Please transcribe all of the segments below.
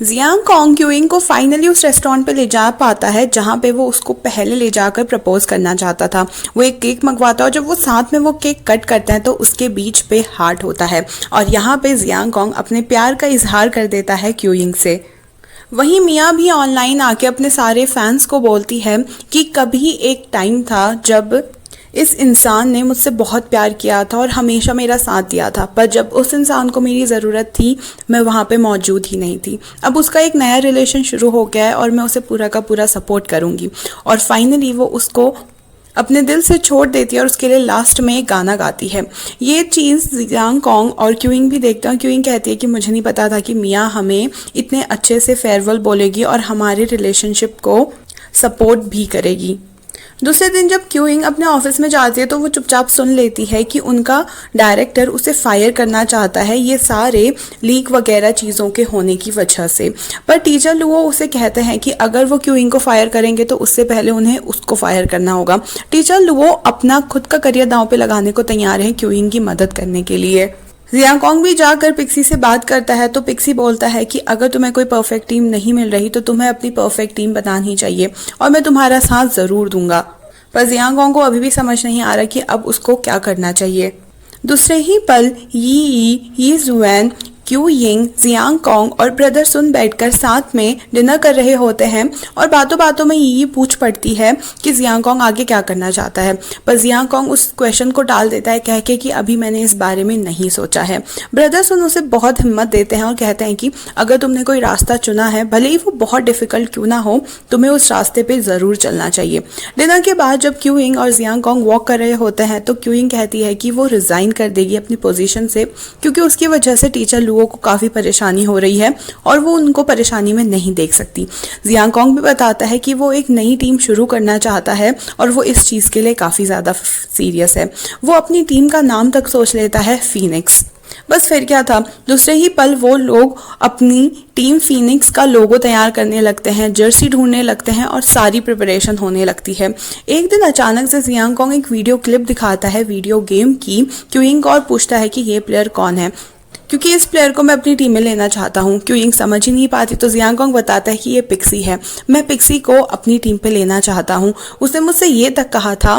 Jiang Kong queuing को finally उस restaurant पे ले जा पाता है जहाँ पे वो उसको पहले ले जाकर प्रपोज करना चाहता था। वो एक केक मंगवाता है और जब वो साथ में वो केक कट करता है तो उसके बीच पे हार्ट होता है और यहाँ पे जियांग कॉन्ग अपने प्यार का इजहार कर देता है क्यूइंग से। वहीं मिया भी ऑनलाइन आके अपने सारे फैंस को बोलती है कि कभी एक टाइम था जब इस इंसान ने मुझसे बहुत प्यार किया था और हमेशा मेरा साथ दिया था, पर जब उस इंसान को मेरी ज़रूरत थी मैं वहाँ पे मौजूद ही नहीं थी। अब उसका एक नया रिलेशन शुरू हो गया है और मैं उसे पूरा का पूरा सपोर्ट करूँगी। और फाइनली वो उसको अपने दिल से छोड़ देती है और उसके लिए लास्ट में एक गाना गाती है। ये चीज़ जियांग कॉन्ग और क्यूइंग भी देखते हैं। क्यूइंग कहती है कि मुझे नहीं पता था कि मिया हमें इतने अच्छे से फेयरवेल बोलेगी और हमारे रिलेशनशिप को सपोर्ट भी करेगी। दूसरे दिन जब क्यूइंग अपने ऑफिस में जाती है तो वो चुपचाप सुन लेती है कि उनका डायरेक्टर उसे फायर करना चाहता है, ये सारे लीक वगैरह चीज़ों के होने की वजह से। पर टीचर लुओ उसे कहते हैं कि अगर वो क्यूइंग को फायर करेंगे तो उससे पहले उन्हें उसको फायर करना होगा। टीचर लुओ अपना खुद का करियर दांव पे लगाने को तैयार है क्यूइंग की मदद करने के लिए। जियांग कॉन्ग भी जाकर पिक्सी से बात करता है तो पिक्सी बोलता है कि अगर तुम्हें कोई परफेक्ट टीम नहीं मिल रही तो तुम्हें अपनी परफेक्ट टीम बनानी चाहिए और मैं तुम्हारा साथ ज़रूर दूंगा। पर जियांग कॉन्ग को अभी भी समझ नहीं आ रहा कि अब उसको क्या करना चाहिए। दूसरे ही पल यी जुएन, क्यूइंग, जियांग कॉन्ग और ब्रदर सुन बैठकर साथ में डिनर कर रहे होते हैं और बातों बातों में यी पूछ पड़ती है कि जियांग कॉन्ग आगे क्या करना चाहता है। पर जियांग कॉन्ग उस क्वेश्चन को टाल देता है कह के कि अभी मैंने इस बारे में नहीं सोचा है। ब्रदर सुन उसे बहुत हिम्मत देते हैं और कहते हैं कि अगर तुमने कोई रास्ता चुना है, भले ही वो बहुत डिफिकल्ट क्यों ना हो, तुम्हें उस रास्ते पे ज़रूर चलना चाहिए। डिनर के बाद जब क्यूइंग और जियांग कॉन्ग वॉक कर रहे होते हैं तो क्यूइंग कहती है कि वो रिज़ाइन कर देगी अपनी पोजीशन से क्योंकि उसकी वजह से टीचर लुओ को काफ़ी परेशानी हो रही है और वो उनको परेशानी में नहीं देख सकती। जियांग कॉन्ग भी बताता है कि वो एक नई टीम शुरू करना चाहता है और वो इस चीज़ के लिए काफ़ी ज़्यादा सीरियस है। वो अपनी टीम का नाम तक सोच लेता है फीनिक्स। बस फिर क्या था, दूसरे ही पल वो लोग अपनी टीम फीनिक्स का लोगो तैयार करने लगते हैं, जर्सी ढूंढने लगते हैं और सारी प्रिपरेशन होने लगती है। एक दिन अचानक से जियांग कॉन्ग एक वीडियो क्लिप दिखाता है वीडियो गेम की क्यूइंग और पूछता है कि ये प्लेयर कौन है क्योंकि इस प्लेयर को मैं अपनी टीम में लेना चाहता हूँ। क्यूइंग समझ ही नहीं पाती तो जियांग कॉन्ग बताता है कि ये पिक्सी है, मैं पिक्सी को अपनी टीम पे लेना चाहता हूँ। उसने मुझसे ये तक कहा था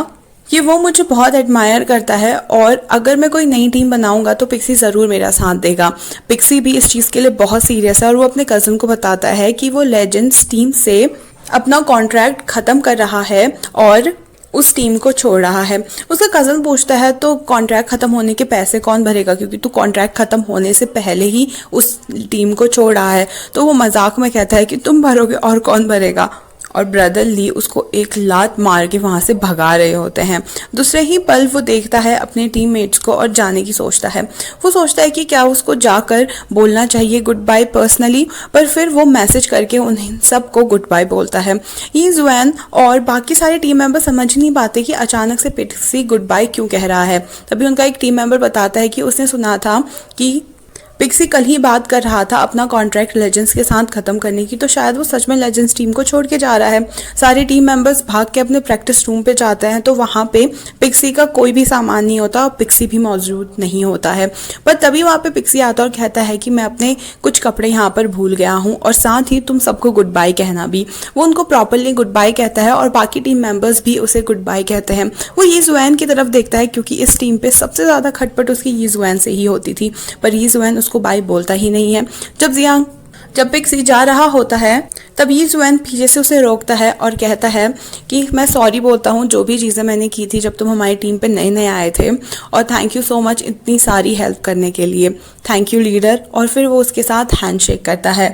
कि वो मुझे बहुत एडमायर करता है और अगर मैं कोई नई टीम बनाऊंगा तो पिक्सी ज़रूर मेरा साथ देगा। पिक्सी भी इस चीज़ के लिए बहुत सीरियस है और वो अपने कज़न को बताता है कि वो लेजेंड्स टीम से अपना कॉन्ट्रैक्ट ख़त्म कर रहा है और उस टीम को छोड़ रहा है। उसका कज़न पूछता है तो कॉन्ट्रैक्ट ख़त्म होने के पैसे कौन भरेगा क्योंकि तू कॉन्ट्रैक्ट ख़त्म होने से पहले ही उस टीम को छोड़ रहा है। तो वो मजाक में कहता है कि तुम भरोगे और कौन भरेगा, और ब्रदर ली उसको एक लात मार के वहाँ से भगा रहे होते हैं। दूसरे ही पल वो देखता है अपने टीममेट्स को और जाने की सोचता है। वो सोचता है कि क्या उसको जाकर बोलना चाहिए गुड बाय पर्सनली, पर फिर वो मैसेज करके उन्हें सबको गुड बाय बोलता है। ये जुएन और बाकी सारे टीम मेंबर समझ नहीं पाते कि अचानक से पिक्सी गुड बाय क्यों कह रहा है। तभी उनका एक टीम मेंबर बताता है कि उसने सुना था कि पिक्सी कल ही बात कर रहा था अपना कॉन्ट्रैक्ट लेजेंड्स के साथ खत्म करने की, तो शायद वो सच में लेजेंड्स टीम को छोड़ के जा रहा है। सारे टीम मेंबर्स भाग के अपने प्रैक्टिस रूम पे जाते हैं तो वहाँ पे पिक्सी का कोई भी सामान नहीं होता और पिक्सी भी मौजूद नहीं होता है। पर तभी वहाँ पे पिक्सी आता और कहता है कि मैं अपने कुछ कपड़े यहाँ पर भूल गया हूँ और साथ ही तुम सबको गुड बाय कहना भी। वो उनको प्रॉपरली गुड बाय कहता है और बाकी टीम मेंबर्स भी उसे गुड बाय कहते हैं। वो यी जुएन की तरफ देखता है क्योंकि इस टीम पे सबसे ज़्यादा खटपट उसकी यी जुएन से ही होती थी, पर यी जुएन उसको बाय बोलता ही नहीं है। जब पिक्सी जा रहा होता है तब यी जुएन पीछे से उसे रोकता है और कहता है कि मैं सॉरी बोलता हूँ जो भी चीज़ें मैंने की थी जब तुम हमारी टीम पे नए नए आए थे, और थैंक यू सो मच इतनी सारी हेल्प करने के लिए, थैंक यू लीडर। और फिर वो उसके साथ हैंडशेक करता है।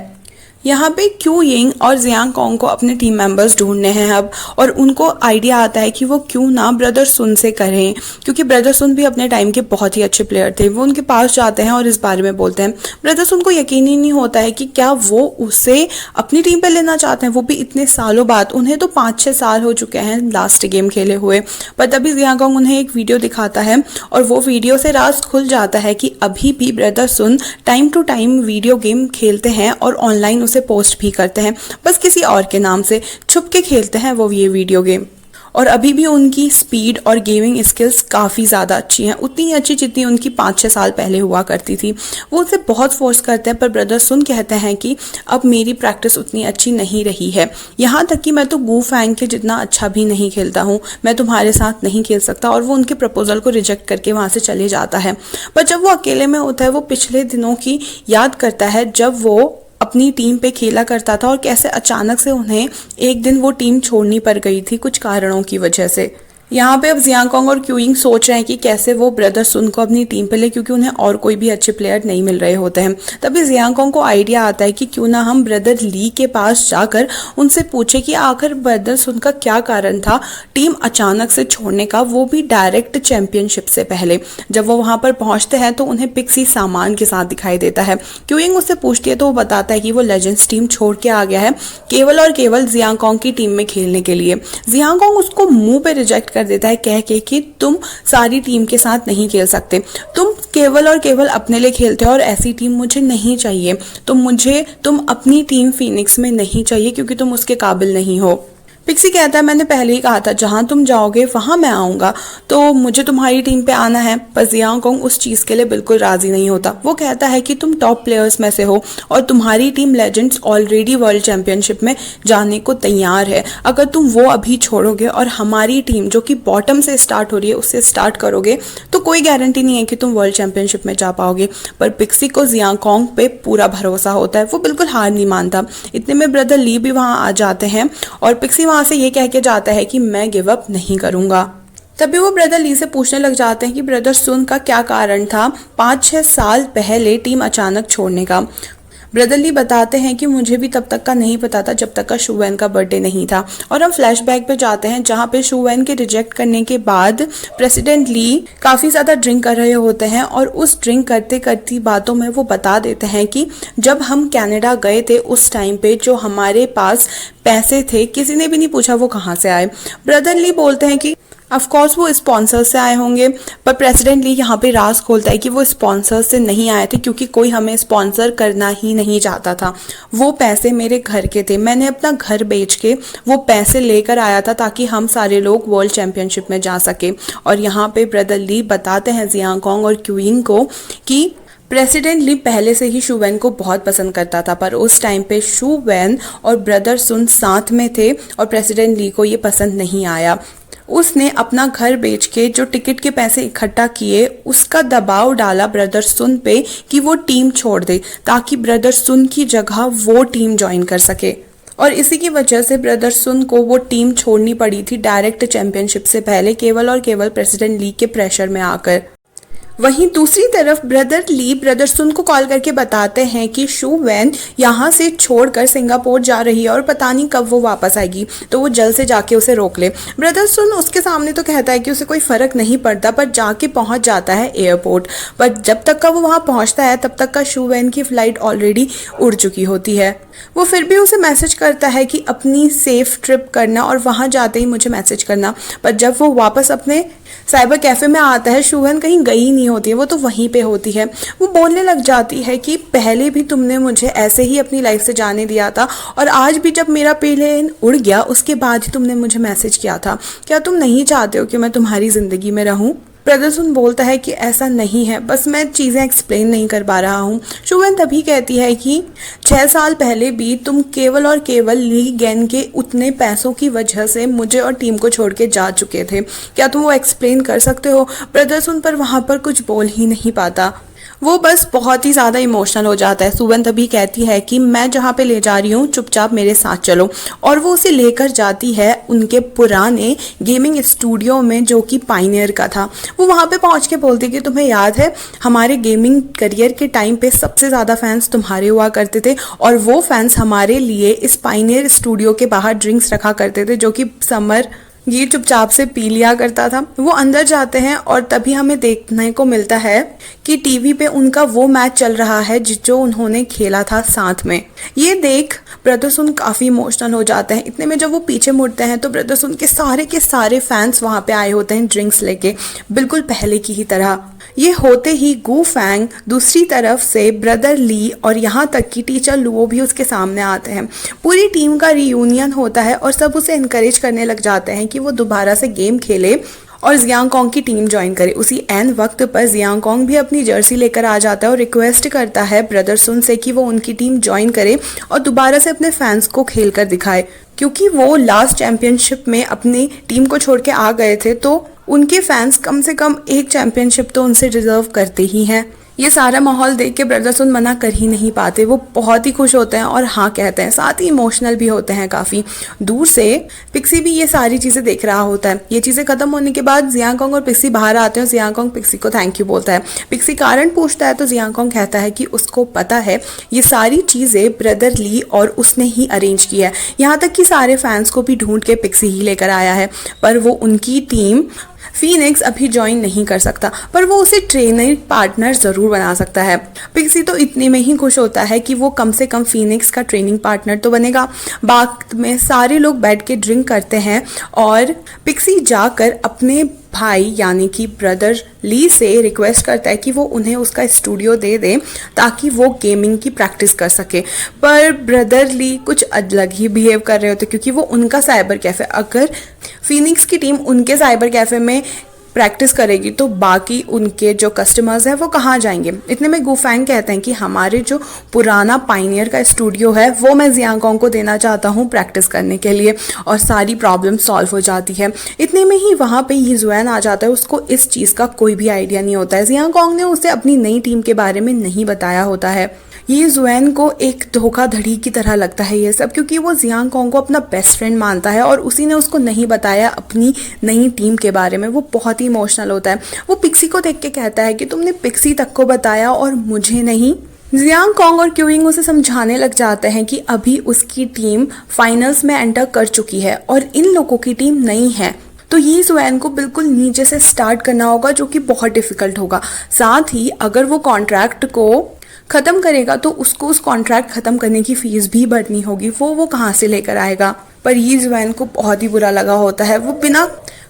यहाँ पे क्यूइंग और जियांग कॉन्ग को अपने टीम मेंबर्स ढूंढने हैं अब, और उनको आइडिया आता है कि वो क्यों ना ब्रदर सुन से करें क्योंकि ब्रदर सुन भी अपने टाइम के बहुत ही अच्छे प्लेयर थे। वो उनके पास जाते हैं और इस बारे में बोलते हैं। ब्रदर सुन को यकीन ही नहीं होता है कि क्या वो उसे अपनी टीम पे लेना चाहते हैं, वो भी इतने सालों बाद। उन्हें तो 5-6 साल हो चुके हैं लास्ट गेम खेले हुए। पर तभी जियांग कॉन्ग उन्हें एक वीडियो दिखाता है और वो वीडियो से राज खुल जाता है कि अभी भी ब्रदर सुन time to time video game खेलते हैं और ऑनलाइन उसे पोस्ट भी करते हैं, बस किसी और के नाम से छुप के खेलते हैं वो ये वीडियो गेम। और अभी भी उनकी स्पीड और गेमिंग स्किल्स काफ़ी ज़्यादा अच्छी हैं, उतनी ही अच्छी जितनी उनकी 5-6 साल पहले हुआ करती थी। वो उसे बहुत फोर्स करते हैं पर ब्रदर सुन कहते हैं कि अब मेरी प्रैक्टिस उतनी अच्छी नहीं रही है, यहाँ तक कि मैं तो गू फैंग के जितना अच्छा भी नहीं खेलता हूँ, मैं तुम्हारे साथ नहीं खेल सकता। और वो उनके प्रपोजल को रिजेक्ट करके वहाँ से चले जाता है। पर जब वो अकेले में होता है वो पिछले दिनों की याद करता है जब वो अपनी टीम पे खेला करता था और कैसे अचानक से उन्हें एक दिन वो टीम छोड़नी पड़ गई थी कुछ कारणों की वजह से। यहाँ पे अब जियांगकोंग और क्यूइंग सोच रहे हैं कि कैसे वो ब्रदर सुन को अपनी टीम पे ले, क्योंकि उन्हें और कोई भी अच्छे प्लेयर नहीं मिल रहे होते हैं। तभी जियांगकोंग को आइडिया आता है कि क्यों ना हम ब्रदर ली के पास जाकर उनसे पूछे कि आखिर ब्रदर सुन का क्या कारण था टीम अचानक से छोड़ने का, वो भी डायरेक्ट चैंपियनशिप से पहले। जब वो वहां पर पहुंचते हैं तो उन्हें पिक्सी सामान के साथ दिखाई देता है। क्यूइंग उससे पूछती है तो वो बताता है कि वो लेजेंड्स टीम छोड़ के आ गया है केवल और केवल जियांगकोंग की टीम में खेलने के लिए। जियांगकोंग उसको मुंह पे रिजेक्ट कर देता है कह के कि तुम सारी टीम के साथ नहीं खेल सकते, तुम केवल और केवल अपने लिए खेलते हो और ऐसी टीम मुझे नहीं चाहिए। तुम अपनी टीम फीनिक्स में नहीं चाहिए क्योंकि तुम उसके काबिल नहीं हो। पिक्सी कहता है मैंने पहले ही कहा था जहां तुम जाओगे वहां मैं आऊंगा, तो मुझे तुम्हारी टीम पे आना है। पर जियांगकोंग उस चीज के लिए बिल्कुल राजी नहीं होता। वो कहता है कि तुम टॉप प्लेयर्स में से हो और तुम्हारी team legends already world championship में जाने को तैयार है। अगर तुम वो अभी छोड़ोगे और हमारी टीम जो कि बॉटम से स्टार्ट हो रही है उससे स्टार्ट करोगे तो कोई गारंटी नहीं है कि तुम वर्ल्ड चैंपियनशिप में जा पाओगे। पर पिक्सी को जियांगकोंग पे पूरा भरोसा होता है, वो बिल्कुल हार नहीं मानता। इतने में ब्रदर ली भी वहां आ जाते हैं और पिक्सी वहां से ये कह के जाता है कि मैं गिव अप नहीं करूंगा। तभी वो ब्रदर ली से पूछने लग जाते हैं कि ब्रदर सुन का क्या कारण था 5-6 साल पहले टीम अचानक छोड़ने का। ब्रदर ली बताते हैं कि मुझे भी तब तक का नहीं पता था जब तक का शू वैन का बर्थडे नहीं था। और हम फ्लैशबैक पे जाते हैं जहाँ पे शू वैन के रिजेक्ट करने के बाद प्रेसिडेंट ली काफ़ी ज़्यादा ड्रिंक कर रहे होते हैं और उस ड्रिंक करते करती बातों में वो बता देते हैं कि जब हम कनाडा गए थे उस टाइम पे जो हमारे पास पैसे थे किसी ने भी नहीं पूछा वो कहाँ से आए। ब्रदर ली बोलते हैं कि ऑफ कोर्स वो स्पॉन्सर से आए होंगे, पर प्रेसिडेंट ली यहाँ पे राज खोलता है कि वो स्पॉन्सर से नहीं आए थे क्योंकि कोई हमें स्पॉन्सर करना ही नहीं चाहता था। वो पैसे मेरे घर के थे, मैंने अपना घर बेच के वो पैसे लेकर आया था ताकि हम सारे लोग वर्ल्ड चैंपियनशिप में जा सके। और यहाँ पे ब्रदर ली बताते हैं जियांगकोंग और क्यूइंग को कि प्रेसिडेंट ली पहले से ही शू वैन को बहुत पसंद करता था, पर उस टाइम पे शू वैन और ब्रदर सुन साथ में थे और प्रेसिडेंट ली को ये पसंद नहीं आया। उसने अपना घर बेच के जो टिकट के पैसे इकट्ठा किए उसका दबाव डाला ब्रदर सुन पे कि वो टीम छोड़ दे ताकि ब्रदर सुन की जगह वो टीम ज्वाइन कर सके। और इसी की वजह से ब्रदर सुन को वो टीम छोड़नी पड़ी थी डायरेक्ट चैंपियनशिप से पहले केवल और केवल प्रेसिडेंट ली के प्रेशर में आकर। वहीं दूसरी तरफ ब्रदर ली ब्रदर सुन को कॉल करके बताते हैं कि शू वैन यहाँ से छोड़कर सिंगापुर जा रही है और पता नहीं कब वो वापस आएगी, तो वो जल्द से जाके उसे रोक ले। ब्रदर सुन उसके सामने तो कहता है कि उसे कोई फर्क नहीं पड़ता, पर जाके पहुंच जाता है एयरपोर्ट। पर जब तक का वो वहां पहुंचता है तब तक का शू वैन की फ्लाइट ऑलरेडी उड़ चुकी होती है। वो फिर भी उसे मैसेज करता है कि अपनी सेफ ट्रिप करना और वहां जाते ही मुझे मैसेज करना। पर जब वो वापस अपने साइबर कैफे में आता है शू वैन कहीं गई नहीं होती है, वो तो वहीं पे होती है। वो बोलने लग जाती है कि पहले भी तुमने मुझे ऐसे ही अपनी लाइफ से जाने दिया था और आज भी जब मेरा प्लेन उड़ गया उसके बाद ही तुमने मुझे मैसेज किया था, क्या तुम नहीं चाहते हो कि मैं तुम्हारी जिंदगी में रहूं? ब्रदर सुन बोलता है कि ऐसा नहीं है, बस मैं चीज़ें एक्सप्लेन नहीं कर पा रहा हूँ। शू वैन तभी कहती है कि 6 साल पहले भी तुम केवल और केवल ली गैन के उतने पैसों की वजह से मुझे और टीम को छोड़ के जा चुके थे, क्या तुम वो एक्सप्लेन कर सकते हो? ब्रदर सुन पर वहाँ पर कुछ बोल ही नहीं पाता, वो बस बहुत ही ज़्यादा इमोशनल हो जाता है। सुवन तभी कहती है कि मैं जहाँ पे ले जा रही हूँ चुपचाप मेरे साथ चलो, और वो उसे लेकर जाती है उनके पुराने गेमिंग स्टूडियो में जो कि पाइनियर का था। वो वहाँ पे पहुँच के बोलती कि तुम्हें याद है हमारे गेमिंग करियर के टाइम पे सबसे ज़्यादा फैंस तुम्हारे हुआ करते थे और वो फैंस हमारे लिए इस पाइनियर स्टूडियो के बाहर ड्रिंक्स रखा करते थे जो कि समर ये चुपचाप से पी लिया करता था। वो अंदर जाते हैं और तभी हमें देखने को मिलता है कि टीवी पे उनका वो मैच चल रहा है जो उन्होंने खेला था साथ में। ये देख ब्रदर सुन काफी इमोशनल हो जाते हैं। इतने में जब वो पीछे मुड़ते हैं तो ब्रदर सुन के सारे फैंस वहां पे आए होते हैं ड्रिंक्स लेके, बिल्कुल पहले की ही तरह। ये होते ही गू फैंग दूसरी तरफ से ब्रदर ली और यहाँ तक कि टीचर लुओ भी उसके सामने आते हैं। पूरी टीम का रियूनियन होता है और सब उसे इनकरेज करने लग जाते हैं कि वो दोबारा से गेम खेले और जियांग कोंग की टीम ज्वाइन करे। उसी एन वक्त पर जियांग कोंग भी अपनी जर्सी लेकर आ जाता है और रिक्वेस्ट करता है ब्रदर सुन से कि वो उनकी टीम ज्वाइन करे और दोबारा से अपने फैंस को खेल कर दिखाए, क्योंकि वो लास्ट चैंपियनशिप में अपनी टीम को छोड़ के आ गए थे तो उनके फैंस कम से कम एक चैंपियनशिप तो उनसे डिजर्व करते ही हैं। ये सारा माहौल देख के ब्रदर सुन मना कर ही नहीं पाते, वो बहुत ही खुश होते हैं और हाँ कहते हैं, साथ ही इमोशनल भी होते हैं काफ़ी। दूर से पिक्सी भी ये सारी चीज़ें देख रहा होता है। ये चीज़ें खत्म होने के बाद जियांग कोंग और पिक्सी बाहर आते हैं और जियांग कोंग पिक्सी को थैंक यू बोलता है। पिक्सी कारण पूछता है तो जियांग कोंग कहता है कि उसको पता है ये सारी चीज़ें ब्रदर ली और उसने ही अरेंज किया है, यहाँ तक कि सारे फैंस को भी ढूंढ के पिक्सी ही लेकर आया है, पर वो उनकी टीम फीनिक्स अभी ज्वाइन नहीं कर सकता, पर वो उसे ट्रेनर पार्टनर जरूर बना सकता है। पिक्सी तो इतने में ही खुश होता है कि वो कम से कम फीनिक्स का ट्रेनिंग पार्टनर तो बनेगा। बाद में सारे लोग बैठ के ड्रिंक करते हैं और पिक्सी जाकर अपने भाई यानी कि ब्रदर ली से रिक्वेस्ट करता है कि वो उन्हें उसका स्टूडियो दे दे ताकि वो गेमिंग की प्रैक्टिस कर सके, पर ब्रदर ली कुछ अलग ही बिहेव कर रहे होते क्योंकि वो उनका साइबर कैफे, अगर फीनिक्स की टीम उनके साइबर कैफे में प्रैक्टिस करेगी तो बाकी उनके जो कस्टमर्स हैं वो कहाँ जाएंगे। इतने में गुफैंग कहते हैं कि हमारे जो पुराना पाइनियर का स्टूडियो है वो मैं जियांग कोंग को देना चाहता हूँ प्रैक्टिस करने के लिए, और सारी प्रॉब्लम सॉल्व हो जाती है। इतने में ही वहाँ पे ये जुएन आ जाता है, उसको इस चीज़ का कोई भी आइडिया नहीं होता है। जियांग कोंग ने उसे अपनी नई टीम के बारे में नहीं बताया होता है। ये जुएन को एक धोखाधड़ी की तरह लगता है ये सब, क्योंकि वो जियांग कोंग को अपना बेस्ट फ्रेंड मानता है और उसी ने उसको नहीं बताया अपनी नई टीम के बारे में। वो बहुत ही इमोशनल होता है। वो पिक्सी को देख के कहता है कि तुमने पिक्सी तक को बताया और मुझे नहीं। जियांग कोंग और क्यूइंग उसे समझाने लग जाते हैं कि अभी उसकी टीम फाइनल्स में एंटर कर चुकी है और इन लोगों की टीम नहीं है, तो ये जुएन को बिल्कुल नीचे से स्टार्ट करना होगा जो कि बहुत डिफिकल्ट होगा। साथ ही अगर वो कॉन्ट्रैक्ट को ख़त्म करेगा तो उसको उस कॉन्ट्रैक्ट ख़त्म करने की फीस भी भरनी होगी, वो कहाँ से लेकर आएगा। पर ये जुएन को बहुत ही बुरा लगा होता है, वो बिना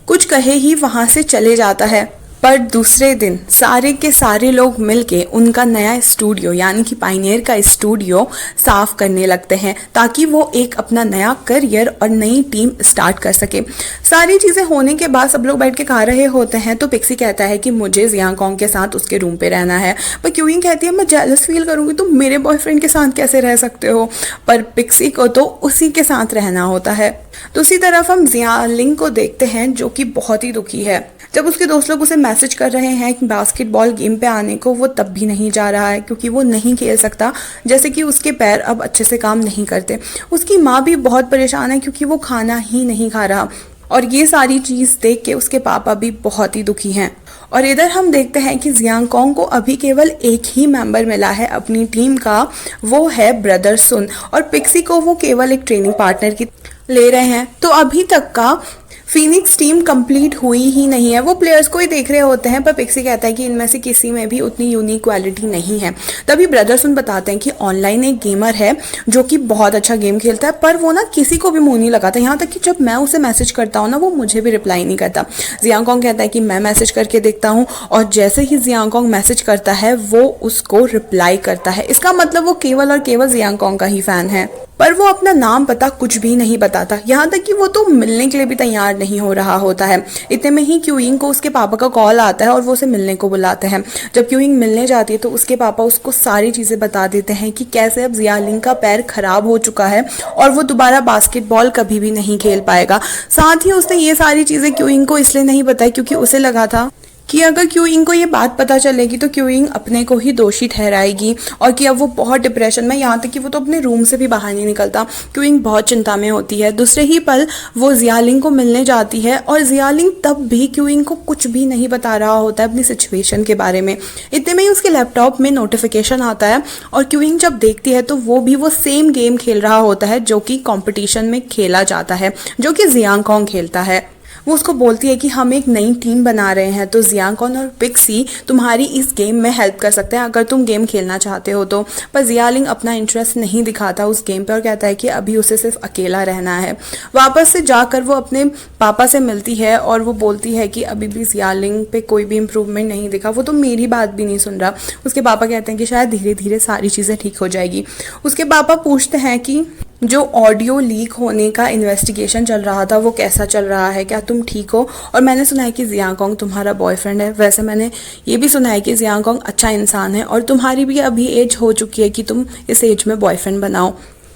कुछ कहे ही वहाँ से चले जाता है। पर दूसरे दिन सारे के सारे लोग मिलके उनका नया स्टूडियो यानी कि पाइनियर का स्टूडियो साफ करने लगते हैं ताकि वो एक अपना नया करियर और नई टीम स्टार्ट कर सके। सारी चीज़ें होने के बाद सब लोग बैठ के खा रहे होते हैं तो पिक्सी कहता है कि मुझे जियांग कोंग के साथ उसके रूम पे रहना है, पर क्यूइंग कहती है मैं जेलस फील करूँगी, तुम मेरे बॉयफ्रेंड के साथ कैसे रह सकते हो। पर पिक्सी को तो उसी के साथ रहना होता है। दूसरी तरफ हम जियालिंग को देखते हैं जो कि बहुत ही दुखी है। जब उसके दोस्त लोग उसे मैसेज कर रहे हैं कि बास्केटबॉल गेम पे आने को, वो तब भी नहीं जा रहा है क्योंकि वो नहीं खेल सकता, जैसे कि उसके पैर अब अच्छे से काम नहीं करते। उसकी माँ भी बहुत परेशान है क्योंकि वो खाना ही नहीं खा रहा, और ये सारी चीज़ देख के उसके पापा भी बहुत ही दुखी हैं। और इधर हम देखते हैं कि जियांग कोंग को अभी केवल एक ही मेंबर मिला है अपनी टीम का, वो है ब्रदर सुन, और पिक्सी को वो केवल एक ट्रेनिंग पार्टनर की ले रहे हैं। तो अभी तक का फीनिक्स टीम कंप्लीट हुई ही नहीं है। वो प्लेयर्स को ही देख रहे होते हैं, पर पिक्सी कहता है कि इनमें से किसी में भी उतनी यूनिक क्वालिटी नहीं है। तभी ब्रदर सुन बताते हैं कि ऑनलाइन एक गेमर है जो कि बहुत अच्छा गेम खेलता है, पर वो ना किसी को भी मुंह नहीं लगाता, यहाँ तक कि जब मैं उसे मैसेज करता हूँ ना वो मुझे भी रिप्लाई नहीं करता। जियांग कोंग कहता है कि मैं मैसेज करके देखता हूँ, और जैसे ही जियांग कोंग मैसेज करता है वो उसको रिप्लाई करता है। इसका मतलब वो केवल और केवल जियांग कोंग का ही फैन है, पर वो अपना नाम पता कुछ भी नहीं बताता, यहाँ तक कि वो तो मिलने के लिए भी तैयार नहीं हो रहा होता है। इतने में ही क्यूइंग को उसके पापा का कॉल आता है और वो उसे मिलने को बुलाते हैं। जब क्यूइंग मिलने जाती है तो उसके पापा उसको सारी चीज़ें बता देते हैं कि कैसे अब जियालिंग का पैर खराब हो चुका है और वो दोबारा बास्केटबॉल कभी भी नहीं खेल पाएगा। साथ ही उसने ये सारी चीज़ें क्यूइंग को इसलिए नहीं बताई क्योंकि उसे लगा था कि अगर क्यूइंग को ये बात पता चलेगी तो क्यूइंग अपने को ही दोषी ठहराएगी और कि अब वो बहुत डिप्रेशन में, यहाँ तक कि वो तो अपने रूम से भी बाहर नहीं निकलता। क्यूइंग बहुत चिंता में होती है। दूसरे ही पल वो जियालिंग को मिलने जाती है और जियालिंग तब भी क्यूइंग को कुछ भी नहीं बता रहा होता है अपनी सिचुएशन के बारे में। इतने में ही उसके लैपटॉप में नोटिफिकेशन आता है और क्यूइंग जब देखती है तो वो भी वो सेम गेम खेल रहा होता है जो कि कॉम्पिटिशन में खेला जाता है, जो कि जियांग कोंग खेलता है। वो उसको बोलती है कि हम एक नई टीम बना रहे हैं, तो जियांगकॉन और पिक्सी तुम्हारी इस गेम में हेल्प कर सकते हैं अगर तुम गेम खेलना चाहते हो तो। पर जियालिंग अपना इंटरेस्ट नहीं दिखाता उस गेम पे और कहता है कि अभी उसे सिर्फ अकेला रहना है। वापस से जाकर वो अपने पापा से मिलती है और वो बोलती है कि अभी भी जियालिंग पे कोई भी इम्प्रूवमेंट नहीं दिखा, वो तो मेरी बात भी नहीं सुन रहा। उसके पापा कहते हैं कि शायद धीरे धीरे सारी चीज़ें ठीक हो जाएगी। उसके पापा पूछते हैं कि जो ऑडियो लीक होने का इन्वेस्टिगेशन चल रहा था वो कैसा चल रहा है, क्या तुम ठीक हो? और मैंने सुना है कि जियांगकॉन्ग तुम्हारा बॉयफ्रेंड है। वैसे मैंने ये भी सुना है कि जियांगकॉन्ग अच्छा इंसान है और तुम्हारी भी अभी एज हो चुकी है कि तुम इस एज में बॉयफ्रेंड बनाओ।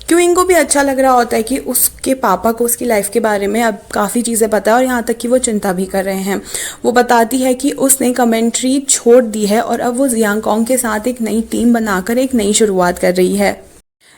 क्यों को भी अच्छा लग रहा होता है कि उसके पापा को उसकी लाइफ के बारे में अब काफ़ी चीज़ें पता है और यहाँ तक कि वो चिंता भी कर रहे हैं। वो बताती है कि उसने कमेंट्री छोड़ दी है और अब वो जियांगकॉन्ग के साथ एक नई टीम बनाकर एक नई शुरुआत कर रही है।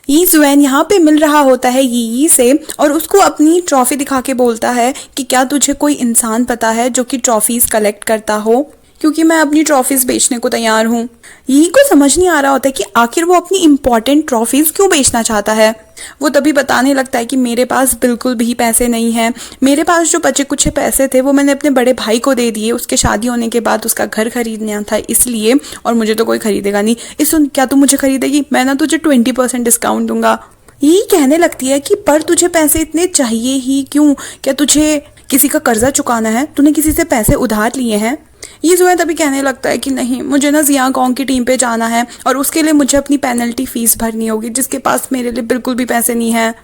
यी जुएन यहाँ पे मिल रहा होता है यी से और उसको अपनी ट्रॉफी दिखा के बोलता है कि क्या तुझे कोई इंसान पता है जो कि ट्रॉफीज कलेक्ट करता हो, क्योंकि मैं अपनी ट्रॉफीज बेचने को तैयार हूँ। यही को समझ नहीं आ रहा होता है कि आखिर वो अपनी इंपॉर्टेंट ट्रॉफीज क्यों बेचना चाहता है। वो तभी बताने लगता है कि मेरे पास बिल्कुल भी पैसे नहीं हैं, मेरे पास जो बचे कुछ पैसे थे वो मैंने अपने बड़े भाई को दे दिए, उसके शादी होने के बाद उसका घर खरीदना था इसलिए, और मुझे तो कोई खरीदेगा नहीं। इस सुन, क्या तू मुझे खरीदेगी? मैं ना तुझे 20% डिस्काउंट दूंगा। यही कहने लगती है कि पर तुझे पैसे इतने चाहिए ही क्यों? क्या तुझे किसी का कर्जा चुकाना है? तूने किसी से पैसे उधार लिए हैं? ये जो है तभी कहने लगता है कि नहीं, मुझे ना जियांगकॉन्ग की टीम पे जाना है और उसके लिए मुझे अपनी पेनल्टी फीस भरनी होगी जिसके पास मेरे लिए बिल्कुल भी पैसे नहीं है।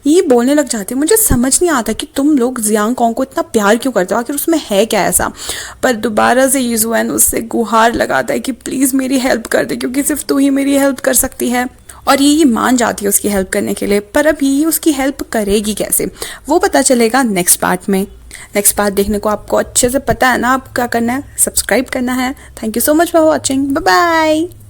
ये बोलने लग जाते हैं, मुझे समझ नहीं आता कि तुम लोग जियांगकॉन्ग को इतना प्यार क्यों करते हो, आखिर उसमें है क्या ऐसा। पर दोबारा से यीजुएन उससे गुहार लगाता है कि प्लीज़ मेरी हेल्प कर दे, क्योंकि सिर्फ तू ही मेरी हेल्प कर सकती है। और ये मान जाती है उसकी हेल्प करने के लिए, पर अब ये उसकी हेल्प करेगी कैसे वो पता चलेगा नेक्स्ट पार्ट में। नेक्स्ट पार्ट देखने को आपको अच्छे से पता है ना आप क्या करना है, सब्सक्राइब करना है। Thank you so much for watching, bye bye.